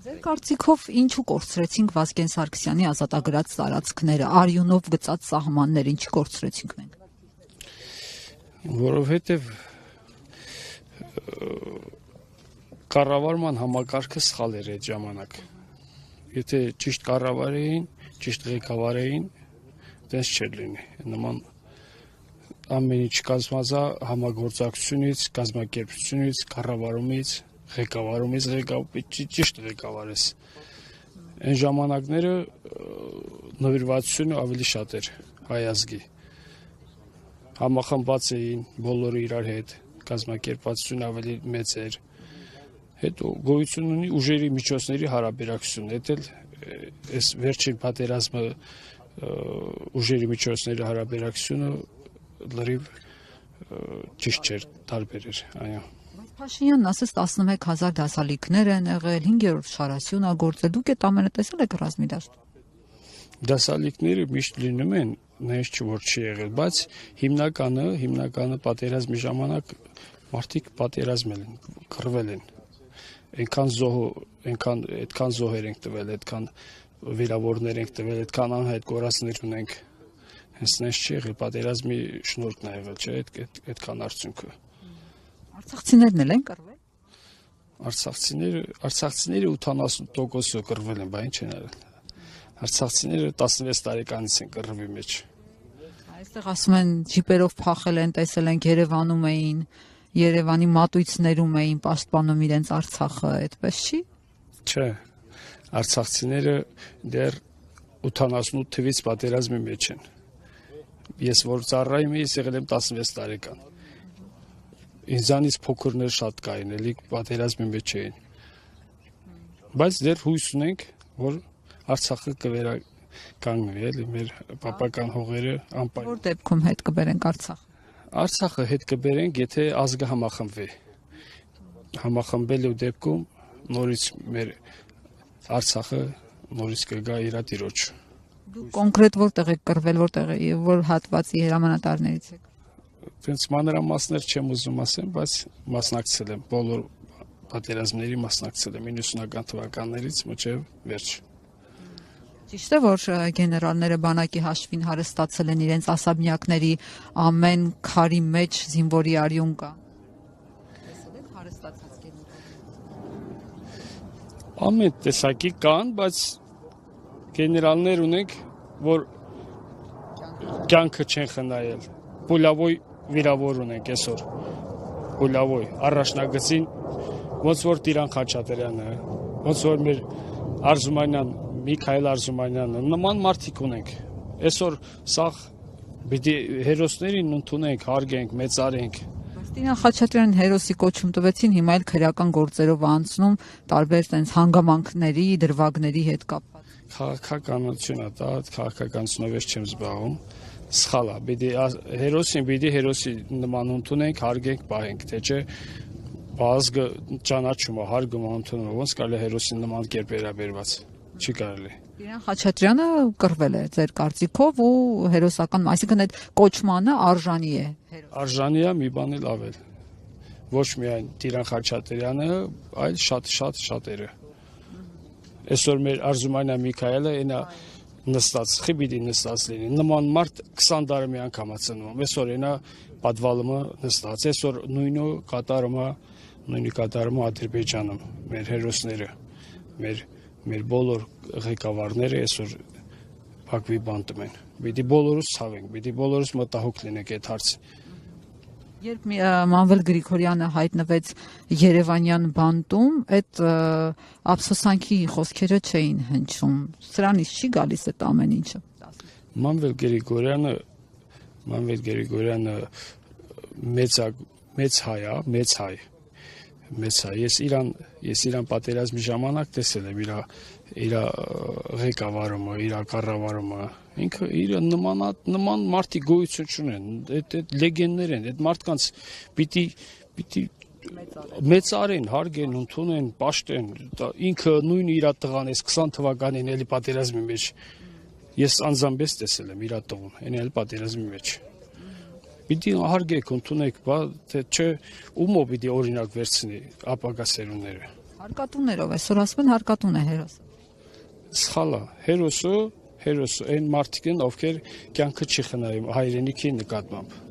Ձեր կարծիքով ինչու կորցրեցինք Վազգեն Սարգսյանի ազատագրած տարածքները, արյունով գծած սահմաններ, ինչի կորցրեցինք մենք։ Որովհետև կառավարման համակարգը սխալ էր այդ ժամանակ։ Եթե ճիշտ կառավար էին, ճիշտ ղեկավար էին, դες չէր լինի։ Նման ամեն ինչ կազմված է համագործակցությունից, կազմակերպությունից, կառավարումից, ղեկավարումից, ճիշտ ղեկավարես։ Այն ժամանակները նվիրվածությունը ավելի շատ էր հայ ազգի։ Համախմբված էին բոլորը իրար հետ, կազմակերպվածությունը ավելի մեծ էր։ Հետո գոյություն ունի ուժերի միջոցների հարաբերակցություն։ Դա էլ այս վերջին պատերազմը ուժերի միջոցների հարաբերակցությունը լրիվ ճիշտ չէր, տարբեր էր, այո։ Փաշինյանն ասես 11,000 դասալիքներ են եղել, 5-րդ շարասյուն ա գործել, դուք այդ ամենը տեսել եք ռազմի դաշտում։ Դասալիքները միշտ լինում են, նայած չի որ չի եղել, բայց հիմնականը պատերազմի ժամանակ մարդիկ պատերազմել են, կռվել են։ Այդքան զոհեր ենք տվել, այդքան վիրավորներ ենք տվել, այդքան անհայտ կորածներ ունենք։ Հենց նենց չի եղել, պատերազմի շնորհքն ա եղել, չէ՞, այդքան արդյունքը։ Արցախցիներն էլ են կռվել։ Արցախցիները 80% կռվել են, բա ինչ են արել։ Արցախցիները 16 տարեկանից են կռվի մեջ։ Այստեղ ասում են ջիպերով փախել են, տեսել են Երևանում էին, Երևանի մատույցներում էին պաշտպանում իրենց Արցախը, այդպես չի։ Չէ, արցախցիները դեռ 88 թվից պատերազմի մեջ են։ Ես որ ծառայում եմ, եղել եմ 16 տարեկան։ Ինձանից փոքրներ շատ կային, էլի պատերազմի մեջ էին։ Բայց դեռ հույս ունենք, որ Արցախը կվերականգնվի, էլի մեր պապական հողերը անպայման։ Որ դեպքում հետ կբերենք Արցախ։ Արցախը հետ կբերենք, եթե ազգը համախմբվի։ Համախմբելու դեպքում նորից մեր Արցախը նորից կգա իր տիրոջ։ Դուք կոնկրետ որտեղ եք կռվել, որ հատվածի հրամանատարներից եք։ Դենց մանրամասներ չեմ ուզում ասեմ, բայց մասնակցել եմ, բոլոր պատերազմների մասնակցել եմ 90-ական թվականներից մինչև վերջ։ Ճիշտ է, որ գեներալները բանակի հաշվին հարստացել են իրենց ասաբնյակների ամեն քարի մեջ զինվորի արյուն կա։ Տեսել եք հարստացած գեներալներ։ Ամեն տեսակի կան, բայց գեներալներ ունենք, որ կյանքը չեն խնայել։ Պուլավոյ վիրավոր ունենք այսօր։ Պուլավոյ առաջնագծին ոնց որ Տիրան Խաչատրյանը, ոնց որ մեր Արզումանյան Միքայել Արզումանյանը, նման մարդիկ ունենք։ Այսօր սաղ պիտի հերոսներին ընդունենք, հարգենք, մեծարենք։ Տիրան Խաչատրյանին հերոսի կոչում տվեցին, հիմա էլ քրեական գործերով անցնում տարբեր տենց հանգամանքների, դրվագների հետ կապված։ Քաղաքականությունը դա քաղաքականությունով ես չեմ զբաղվում։ Սխալ է, պիտի հերոսի նման ընդունենք, հարգենք, պահենք, թե չէ ազգը ճանաչում է, հարգում է, ընդունում է, ոնց կարելի է հերոսին նման կերպ վերաբերված։ Չի կարելի։ Տիրան Խաչատրյանը կռվել է ձեր կարծիքով ու հերոսական, այսինքն այդ կոչմանը արժանի է։ Արժանի է մի բան էլ ավել։ Ոչ միայն Տիրան Խաչատրյանը, այլ շատերը։ Այսօր մեր Արզումանյան Միքայելը այնա նստած, խիբիդի նստած լինի։ Նման մարդ 20 տարի մի անգամ է ծնվում։ Այսօր այնա պատվալումը նստած։ Այսօր նույնը կատարում է Ադրբեջանում մեր հերոսները, մեր բոլոր ղեկավարները այսօր Բաքվի բանտում են։ Պիտի բոլորս ցավենք, պիտի բոլորս մտահոգ լինենք այդ հարցին։ Երբ Մանվել Գրիգորյանը հայտնվեց Երևանյան բանտում, այդ ափսոսանքի խոսքերը չէին հնչում։ Սրանից չի գալիս այդ ամեն ինչը։ Մանվել Գրիգորյանը մեծ հայ է, մեծ հայ։ Ես իրան պատերազմի ժամանակ տեսել եմ իր ղեկավարումը, իր կառավարումը։ Ինքը իր նման մարդիկ գոյություն չունեն, այդ լեգենդներ են, այդ մարդկանց պիտի մեծարեն, հարգեն, ընդունեն, պաշտեն։ Ինքը նույն իր տղան էս 20 թվականին էլի պատերազմի մեջ ես անձամբ տեսել եմ իր տղուն, այն էլ պատերազմի մեջ։ Պիտի հարգեք, ընդունեք, թե չէ ումո պիտի օրինակ վերցնի ապագա սերունդները։ Հարկատուներով այսօր ասում են հարկատուն է հերոսը։ Սխալ է։ Հերոսը այն մարդիկ են, ովքեր կյանքը չի խնայում հայրենիքի նկատմամբ։